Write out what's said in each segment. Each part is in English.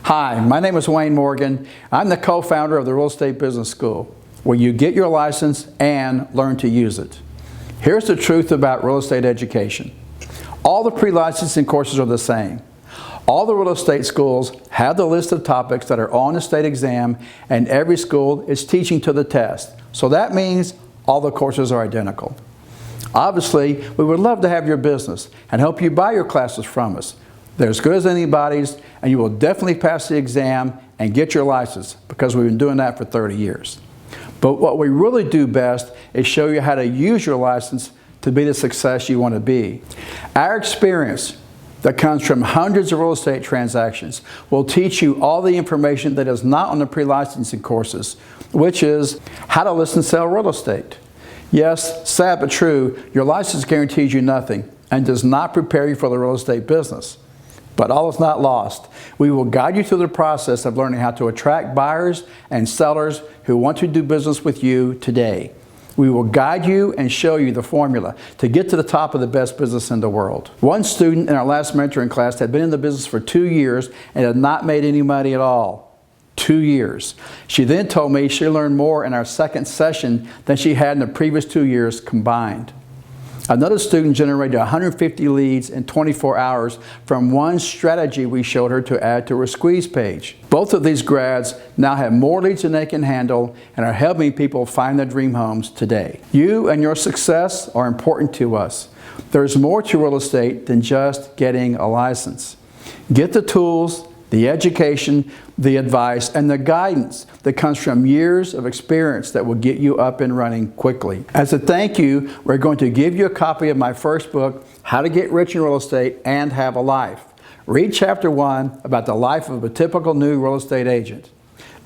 Hi, my name is Wayne Morgan. I'm the co-founder of the Real Estate Business School, where you get your license and learn to use it. Here's the truth about real estate education. All the pre-licensing courses are the same. All the real estate schools have the list of topics that are on the state exam, and every school is teaching to the test. So that means all the courses are identical. Obviously, we would love to have your business and help you buy your classes from us. They're as good as anybody's, and you will definitely pass the exam and get your license because we've been doing that for 30 years. But what we really do best is show you how to use your license to be the success you want to be. Our experience that comes from hundreds of real estate transactions will teach you all the information that is not on the pre-licensing courses, which is how to list and sell real estate. Yes, sad but true, your license guarantees you nothing and does not prepare you for the real estate business. But all is not lost. We will guide you through the process of learning how to attract buyers and sellers who want to do business with you today. We will guide you and show you the formula to get to the top of the best business in the world. One student in our last mentoring class had been in the business for 2 years and had not made any money at all. 2 years. She then told me she learned more in our second session than she had in the previous 2 years combined. Another student generated 150 leads in 24 hours from one strategy we showed her to add to her squeeze page. Both of these grads now have more leads than they can handle and are helping people find their dream homes today. You and your success are important to us. There's more to real estate than just getting a license. Get the tools, the education, the advice, and the guidance that comes from years of experience that will get you up and running quickly. As a thank you, we're going to give you a copy of my first book, How to Get Rich in Real Estate and Have a Life. Read chapter 1 about the life of a typical new real estate agent.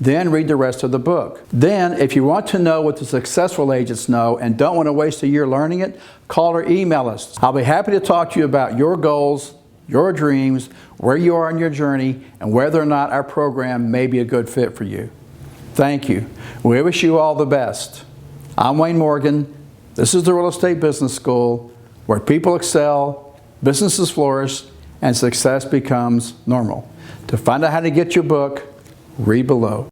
Then read the rest of the book. Then, if you want to know what the successful agents know and don't want to waste a year learning it, call or email us. I'll be happy to talk to you about your goals, your dreams, where you are on your journey, and whether or not our program may be a good fit for you. Thank you. We wish you all the best. I'm Wayne Morgan. This is the Real Estate Business School, where people excel, businesses flourish, and success becomes normal. To find out how to get your book, read below.